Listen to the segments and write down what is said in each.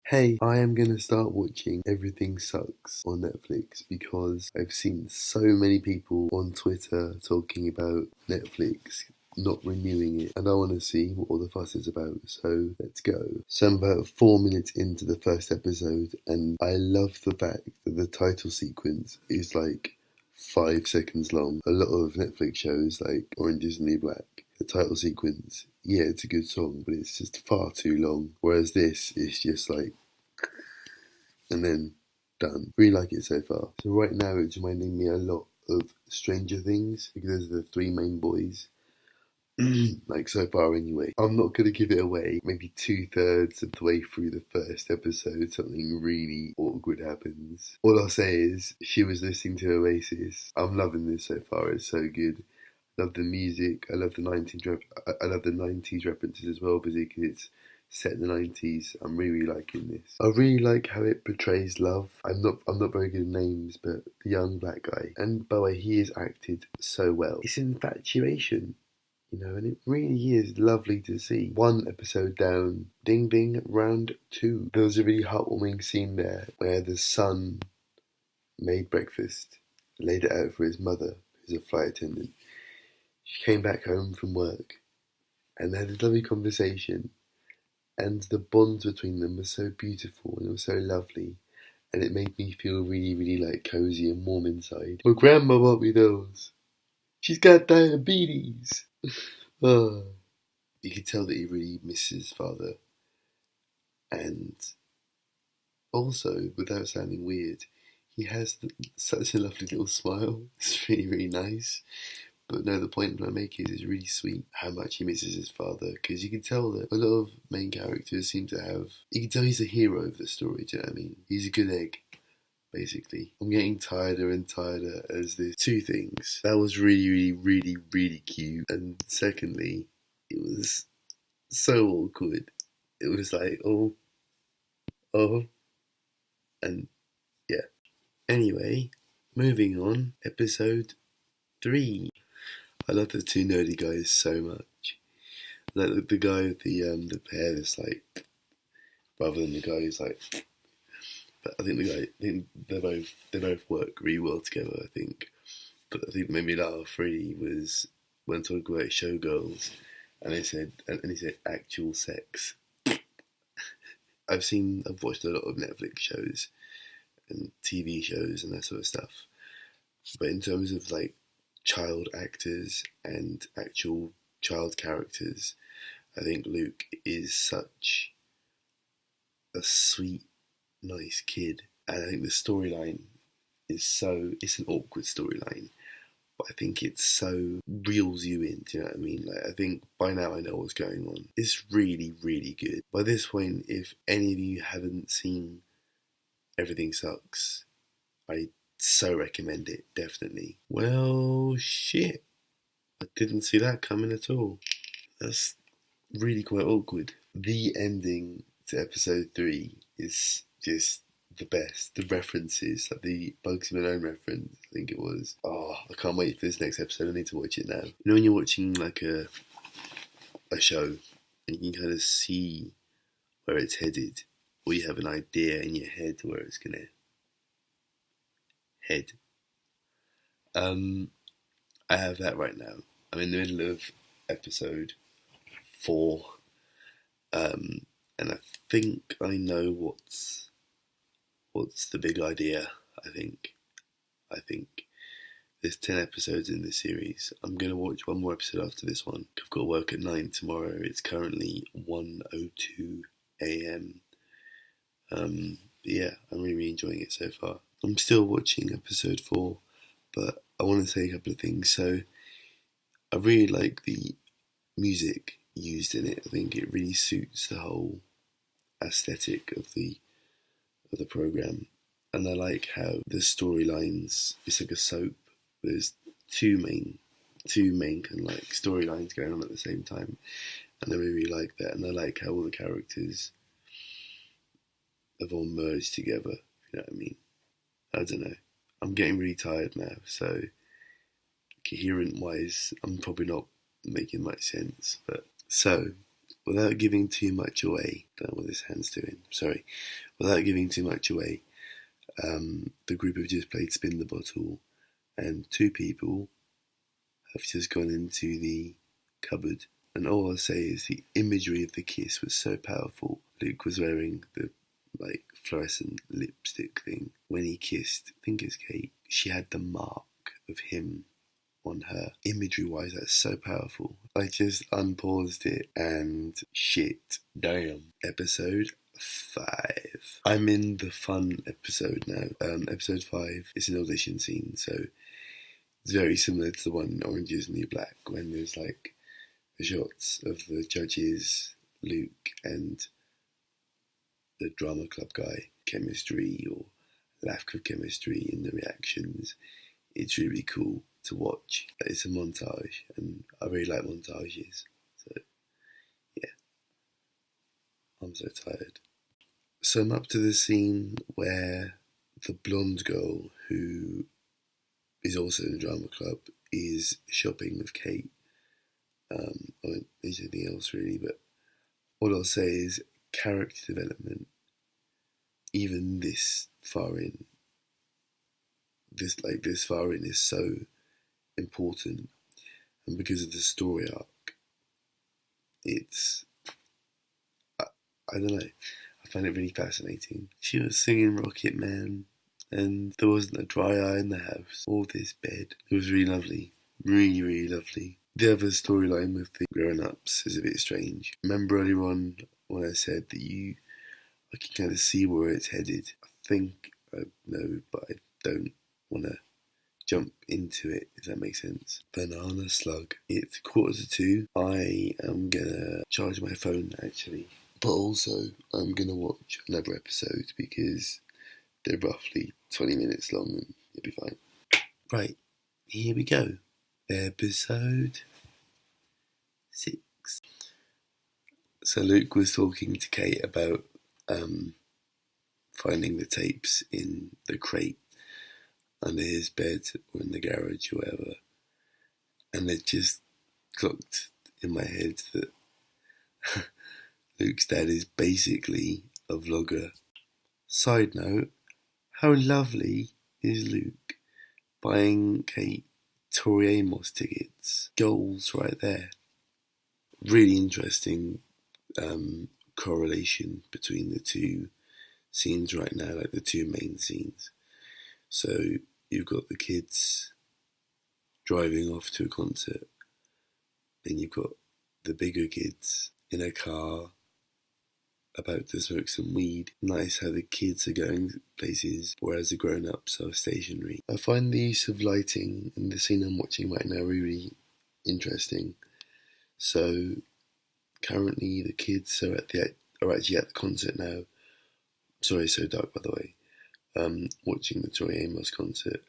Hey, I am gonna start watching Everything Sucks on Netflix because I've seen so many people on Twitter talking about Netflix not renewing it, and I want to see what all the fuss is about, so let's go. So I'm about 4 minutes into the first episode, and I love the fact that the title sequence is like 5 seconds long. A lot of Netflix shows, like Orange is the New Black, the title sequence, yeah, it's a good song, but it's just far too long. Whereas this is just like, and then done. Really like it so far. So right now it's reminding me a lot of Stranger Things because those are the three main boys. Like so far anyway. I'm not gonna give it away. Maybe 2/3 of the way through the first episode, something really awkward happens. All I'll say is she was listening to Oasis. I'm loving this so far. It's so good. Love the music. I love the 90s. I love the 90s references as well because it's set in the 90s. I'm really liking this. I really like how it portrays love. I'm not very good at names, but the young black guy. And by the way, he is acted so well. It's infatuation, and it really is lovely to see. One episode down, ding ding, round two. There was a really heartwarming scene there where the son made breakfast, laid it out for his mother, who's a flight attendant. She came back home from work and they had a lovely conversation, and the bonds between them were so beautiful and it was so lovely, and it made me feel really, really like cozy and warm inside. My grandma bought me those. She's got diabetes. Oh. You could tell that he really misses his father, and also, without sounding weird, he has such a lovely little smile. It's really, really nice. But no, the point I make is it's really sweet how much he misses his father, because you can tell that a lot of main characters seem to have. You can tell he's a hero of the story. Do you know what I mean? He's a good egg, basically. I'm getting tireder and tireder as there's two things. That was really, really, really, really cute, and secondly, it was so awkward. It was like, oh, and yeah. Anyway, moving on. Episode 3. I love the two nerdy guys so much. Like the guy with the hair that's like, rather than the guy who's like. But I think they both work really well together. I think, but I think maybe laugh really was when talking about showgirls, and he said actual sex. I've watched a lot of Netflix shows and TV shows and that sort of stuff, but in terms of like child actors and actual child characters, I think Luke is such a sweet, nice kid. And I think the storyline it's an awkward storyline, but I think it so reels you in, do you know what I mean? Like, I think by now I know what's going on. It's really, really good. By this point, if any of you haven't seen Everything Sucks, I so recommend it, definitely. Well, shit. I didn't see that coming at all. That's really quite awkward. The ending to episode 3 is just the best. The references, like the Bugsy Malone reference, I think it was. Oh, I can't wait for this next episode. I need to watch it now. You know when you're watching like a show and you can kind of see where it's headed, or you have an idea in your head where it's gonna head. I have that right now. I'm in the middle of episode 4, and I think I know what's the big idea. I think there's 10 episodes in this series. I'm gonna watch one more episode after this one. I've got to work at 9 tomorrow. It's currently 1:02 a.m. Yeah, I'm really, really enjoying it so far. I'm still watching episode 4, but I want to say a couple of things. So I really like the music used in it. I think it really suits the whole aesthetic of the program, and I like how the storylines. It's like a soap. There's two main kind of like storylines going on at the same time, and I really like that. And I like how all the characters have all merged together. You know what I mean? I don't know. I'm getting really tired now, so coherent wise, I'm probably not making much sense. But so without giving too much away, don't know what this hand's doing, sorry. Without giving too much away, the group have just played Spin the Bottle, and 2 people have just gone into the cupboard. And all I'll say is the imagery of the kiss was so powerful. Luke was wearing the fluorescent lipstick thing. When he kissed, I think it's Kate, she had the mark of him on her. Imagery wise, that's so powerful. I just unpaused it and shit. Damn. Episode 5. I'm in the fun episode now. Episode 5 is an audition scene, so it's very similar to the one in Orange Is the New Black, when there's the shots of the judges, Luke and the drama club guy, chemistry or lack of chemistry in the reactions. It's really cool to watch. It's a montage, and I really like montages. So, yeah. I'm so tired. So I'm up to the scene where the blonde girl, who is also in the drama club, is shopping with Kate. I won't mention anything else really, but all I'll say is character development, even this far in, this far in is so important, and because of the story arc, it's, I don't know, I find it really fascinating. She was singing Rocket Man, and there wasn't a dry eye in the house or this bed. It was really lovely, really, really lovely. The other storyline with the grown-ups is a bit strange. Remember earlier on when I said that I can kind of see where it's headed? I think I know, but I don't want to jump into it, if that makes sense. Banana Slug. It's 1:45. I am gonna charge my phone actually, but also I'm gonna watch another episode because they're roughly 20 minutes long and it'll be fine. Right, here we go. Episode 6. So Luke was talking to Kate about finding the tapes in the crate under his bed or in the garage or whatever, and it just clocked in my head that Luke's dad is basically a vlogger. Side note, how lovely is Luke buying Kate Tori Amos tickets? Goals right there. Really interesting correlation between the 2 scenes right now, the 2 main scenes. So you've got the kids driving off to a concert, then you've got the bigger kids in a car about to smoke some weed. Nice how the kids are going places, whereas the grown-ups are stationary. I find the use of lighting in the scene I'm watching right now really interesting. So currently the kids are actually at the concert now. Sorry, so dark by the way. Watching the Tori Amos concert,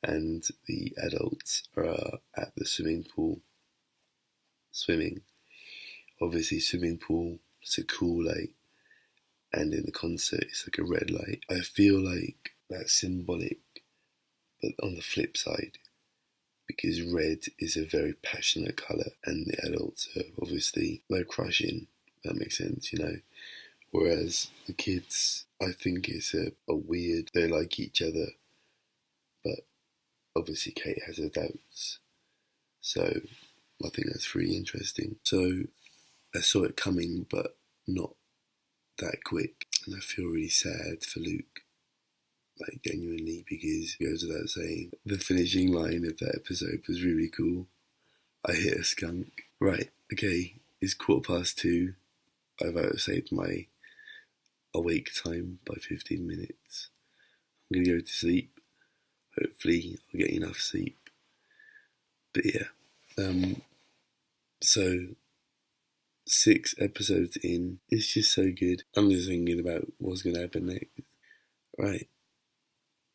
and the adults are at the swimming pool swimming. Obviously swimming pool, it's a cool light, and in the concert it's a red light. I feel like that's symbolic, but on the flip side, because red is a very passionate colour, and the adults are obviously crushing, that makes sense, whereas the kids, I think it's a weird, they like each other, but obviously Kate has her doubts, so I think that's really interesting. So I saw it coming, but not that quick, and I feel really sad for Luke, genuinely, because it goes without saying, the finishing line of that episode was really cool. I hit a skunk. Right, okay, it's 2:15. I've outsaved my awake time by 15 minutes. I'm gonna go to sleep. Hopefully I'll get enough sleep. But yeah, so 6 episodes in, it's just so good. I'm just thinking about what's gonna happen next. Right,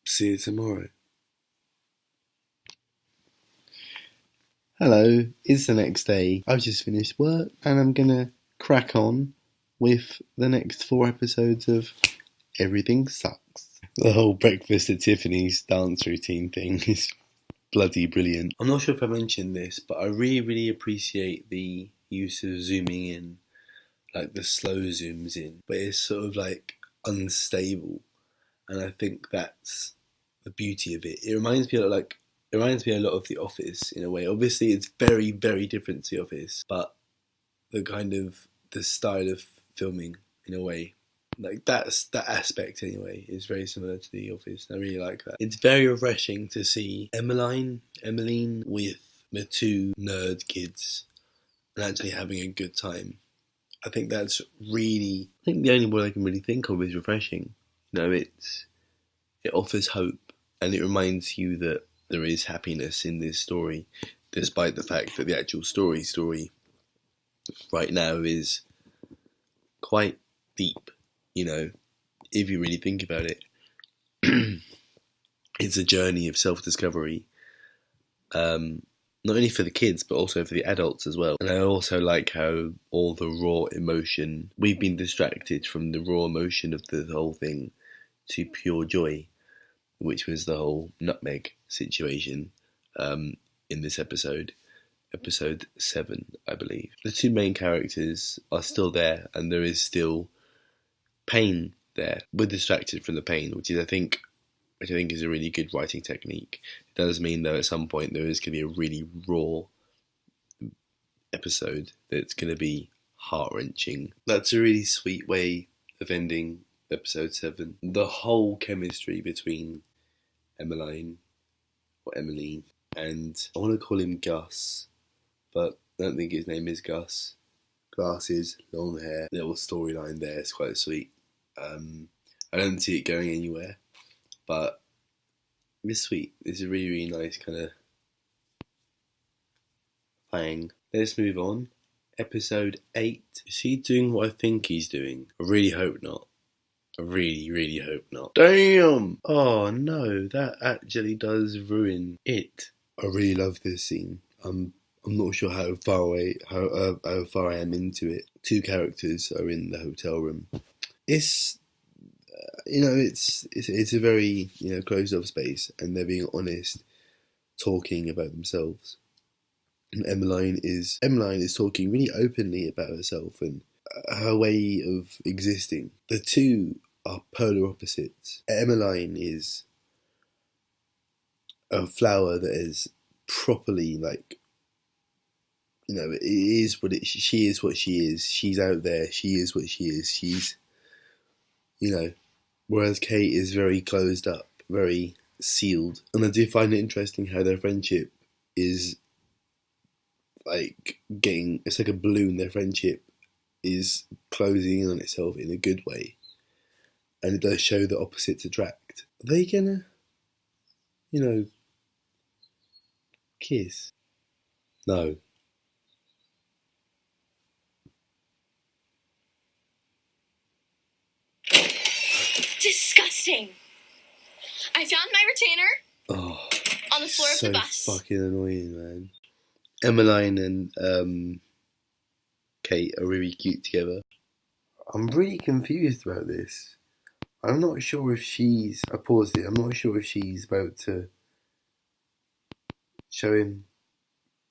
see you tomorrow. Hello, it's the next day. I've just finished work and I'm gonna crack on with the next 4 episodes of Everything Sucks. The whole breakfast at Tiffany's dance routine thing is bloody brilliant. I'm not sure if I mentioned this, but I really, really appreciate the use of zooming in like the slow zooms in, but it's sort of like unstable, and I think that's the beauty of it. It reminds me a lot of The Office in a way. Obviously, it's very, very different to The Office, but the style of filming in a way, like that aspect anyway, is very similar to The Office. I really like that. It's very refreshing to see Emmeline with the two nerd kids and actually having a good time. I think that's really, I think the only word I can really think of is refreshing. You know, it offers hope, and it reminds you that there is happiness in this story, despite the fact that the actual story right now is quite deep. You know, if you really think about it, it's a journey of self-discovery, not only for the kids but also for the adults as well. And I also like how all the raw emotion, we've been distracted from the raw emotion of the whole thing to pure joy, which was the whole nutmeg situation in this episode 7, I believe. The two main characters are still there, and there is still pain there. We're distracted from the pain, which I think is a really good writing technique. It does mean, though, at some point there is going to be a really raw episode that's going to be heart-wrenching. That's a really sweet way of ending episode 7. The whole chemistry between Emmeline and I want to call him Gus, but I don't think his name is Gus. Glasses, long hair, little storyline there. It's quite sweet. I don't see it going anywhere, but it's sweet. It's a really, really nice kind of thing. Let's move on. Episode 8. Is he doing what I think he's doing? I really hope not. I really, really hope not. Damn! Oh no, that actually does ruin it. I really love this scene. I'm not sure how far I am into it. Two characters are in the hotel room. It's it's a very closed off space, and they're being honest, talking about themselves. And Emmeline is talking really openly about herself and her way of existing. The two are polar opposites. Emmeline is a flower that is properly it is what she is what she is. She's out there. She is what she is. She's, whereas Kate is very closed up, very sealed. And I do find it interesting how their friendship is it's like a balloon. Their friendship is closing in on itself in a good way. And it does show that opposites attract. Are they gonna, kiss? No. Disgusting. I found my retainer on the floor of the bus. So fucking annoying, man. Emmeline and Kate are really cute together. I'm really confused about this. I'm not sure if she's... I paused it. I'm not sure if she's about to show him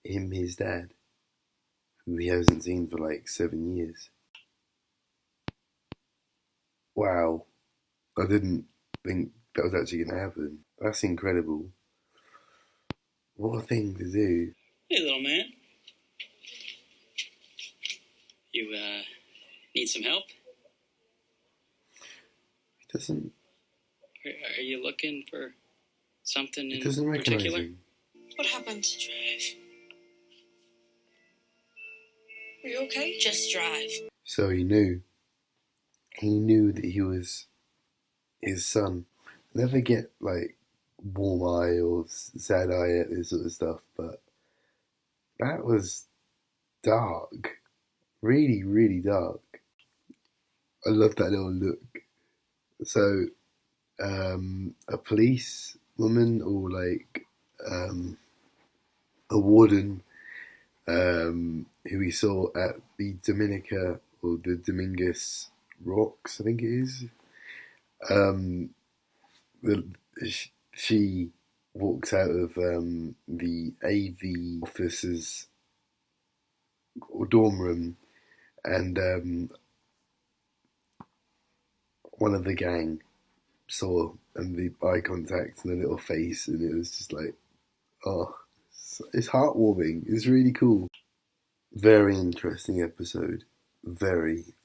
his dad, who he hasn't seen for 7 years. Wow. I didn't think that was actually going to happen. That's incredible. What a thing to do. Hey, little man. You, need some help? He doesn't... Are you looking for something in doesn't recognize particular? him. What happened? Drive. Are you okay? Just drive. So he knew. He knew that he was his son. I never get warm eye or sad eye at this sort of stuff, but that was dark. Really, really dark. I love that little look. So, a police woman or a warden who we saw at the Dominica or the Dominguez Rocks, I think it is. She walks out of the AV officer's dorm room, and one of the gang saw and the eye contact and the little face, and it was just like, oh, it's heartwarming. It's really cool. Very interesting episode. I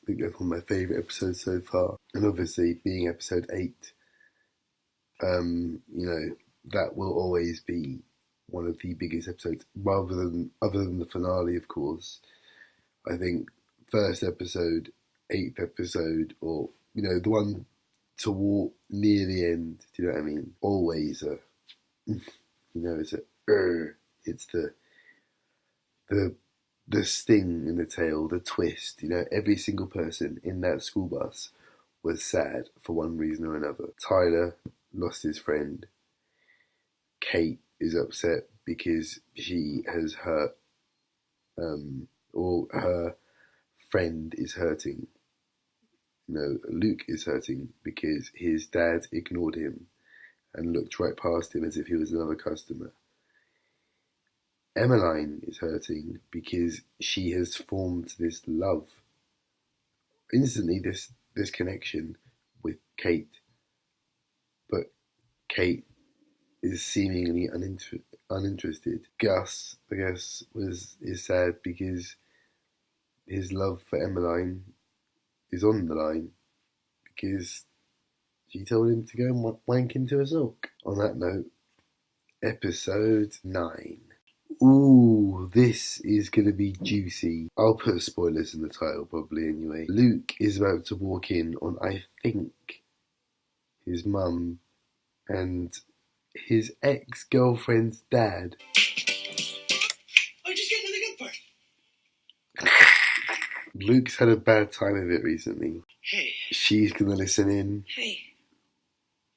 think that's one of my favourite episodes so far. And obviously, being episode 8, that will always be one of the biggest episodes, other than the finale, of course. I think first episode, 8th episode, or the one toward near the end. Do you know what I mean? Always it's the sting in the tail, the twist. Every single person in that school bus was sad for one reason or another. Tyler lost his friend. Kate is upset because she has hurt, or her friend is hurting. Luke is hurting because his dad ignored him and looked right past him as if he was another customer. Emmeline is hurting because she has formed this love, instantly this connection with Kate, but Kate is seemingly uninterested. Gus, I guess, is sad because his love for Emmeline is on the line because she told him to go and wank into a sock. On that note, episode 9. Ooh, this is going to be juicy. I'll put spoilers in the title probably anyway. Luke is about to walk in on, I think, his mum and his ex-girlfriend's dad. Oh, just get to the good part. Luke's had a bad time of it recently. Hey. She's going to listen in. Hey.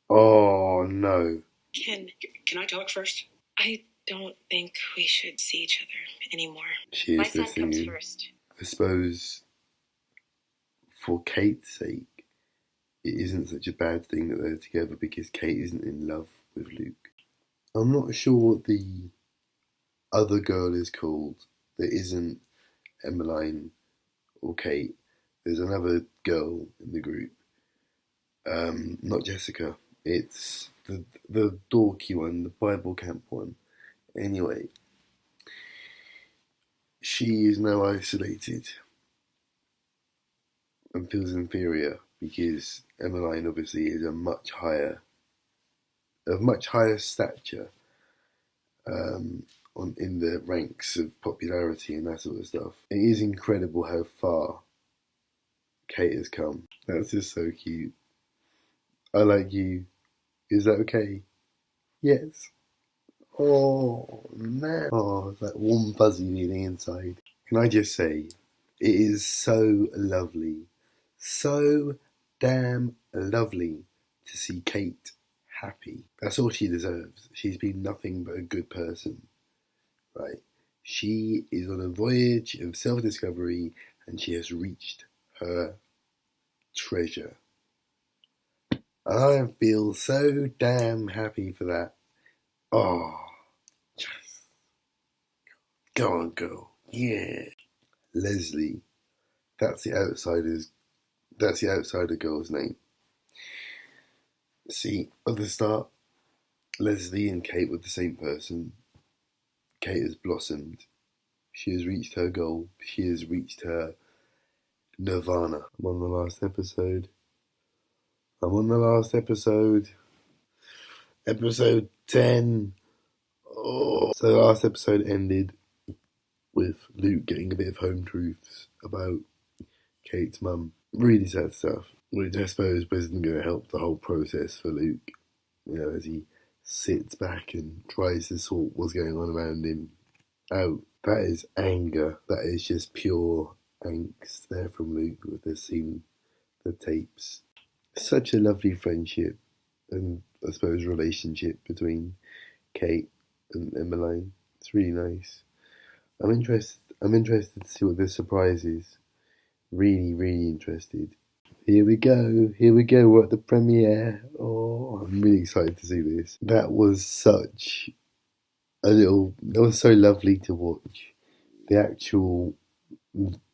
Oh, no. Ken. Can I talk first? I don't think we should see each other anymore. She is My son listening comes in. first. I suppose for Kate's sake, it isn't such a bad thing that they're together because Kate isn't in love with Luke. I'm not sure what the other girl is called that isn't Emmeline or Kate. There's another girl in the group. Not Jessica. It's the dorky one, the Bible camp one. Anyway, she is now isolated and feels inferior because Emmeline obviously is of much higher stature in the ranks of popularity and that sort of stuff. It is incredible how far Kate has come. That's just so cute. I like you. Is that okay? Yes. Oh, man. Oh, it's like warm fuzzy feeling inside. Can I just say, it is so lovely. So damn lovely to see Kate happy. That's all she deserves. She's been nothing but a good person. Right? She is on a voyage of self-discovery and she has reached her treasure. And I feel so damn happy for that. Oh, yes. Go on, girl. Yeah. Leslie. That's the outsider girl's name. See, at the start, Leslie and Kate were the same person. Kate has blossomed. She has reached her goal. She has reached her nirvana. I'm on the last episode. Episode 10. Oh. So the last episode ended with Luke getting a bit of home truths about Kate's mum. Really sad stuff, which I suppose wasn't going to help the whole process for Luke, as he sits back and tries to sort what's going on around him out. That is anger. That is just pure angst there from Luke with the tapes. Such a lovely friendship and I suppose relationship between Kate and Emmeline. It's really nice. I'm interested to see what this surprise is. Really, really interested. Here we go. We're at the premiere. Oh, I'm really excited to see this. That was so lovely to watch. The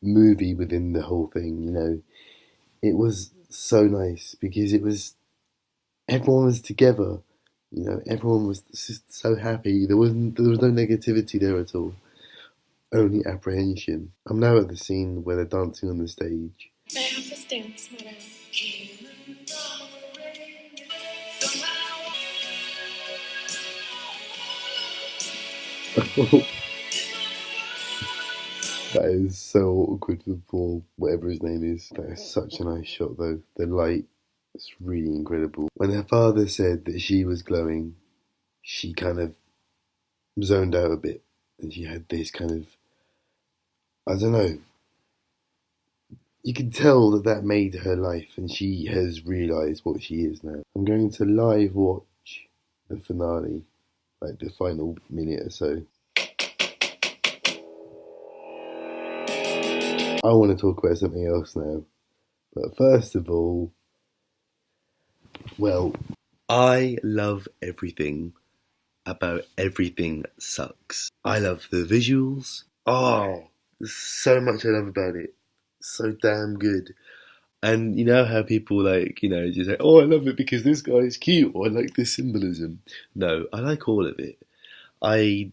movie within the whole thing, you know. It was so nice because everyone was together, you know, everyone was just so happy. There was no negativity there at all, only apprehension. I'm now at the scene where they're dancing on the stage. May I have this dance, madam? That is so awkward for Paul, whatever his name is. That is such a nice shot though. The light is really incredible. When her father said that she was glowing, she kind of zoned out a bit. And she had this kind of, I don't know. You can tell that made her life and she has realised what she is now. I'm going to live watch the finale, like the final minute or so. I want to talk about something else now. But first of all, well, I love everything about Everything Sucks. I love the visuals. Oh, there's so much I love about it. So damn good. And you know how people like, you know, just say, oh, I love it because this guy is cute, or I like this symbolism. No, I like all of it. I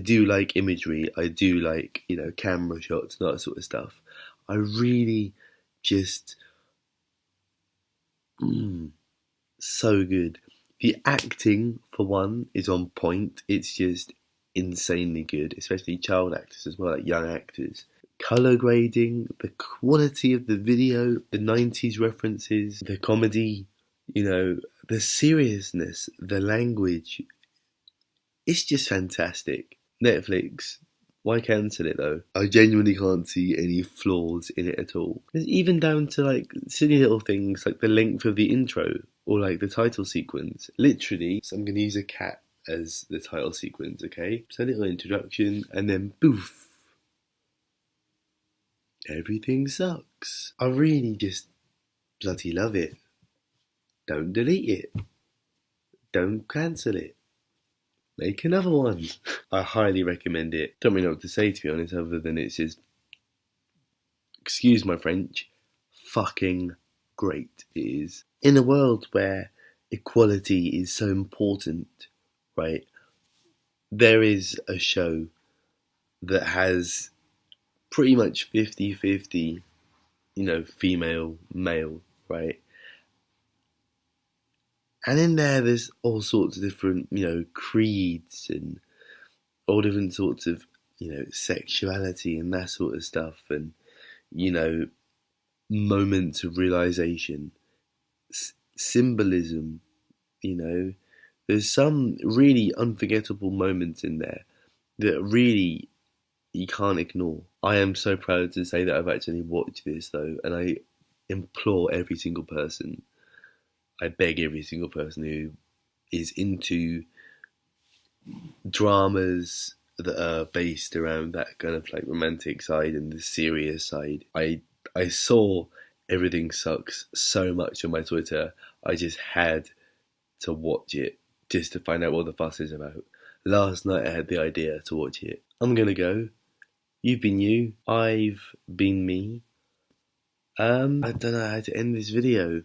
do like imagery. I do like, you know, camera shots and that sort of stuff. I really just, so good. The acting, for one, is on point. It's just insanely good, especially child actors as well, like young actors. Colour grading, the quality of the video, the 90s references, the comedy, you know, the seriousness, the language. It's just fantastic. Netflix, why cancel it though? I genuinely can't see any flaws in it at all. There's even down to like silly little things like the length of the intro or like the title sequence. Literally, so I'm going to use a cat as the title sequence, okay? So a little introduction and then poof. Everything sucks. I really just bloody love it. Don't delete it. Don't cancel it. Make another one. I highly recommend it. Don't really know what to say, to be honest, other than it's just, excuse my French, fucking great it is. In a world where equality is so important, right, there is a show that has pretty much 50-50, you know, female, male, right? And in there's all sorts of different, you know, creeds and all different sorts of, you know, sexuality and that sort of stuff and, you know, moments of realisation, symbolism, you know. There's some really unforgettable moments in there that really you can't ignore. I am so proud to say that I've actually watched this though, and I implore every single person, I beg every single person who is into dramas that are based around that kind of like romantic side and the serious side. I saw Everything Sucks so much on my Twitter, I just had to watch it just to find out what the fuss is about. Last night I had the idea to watch it. I'm gonna go. You've been you. I've been me. I don't know how to end this video.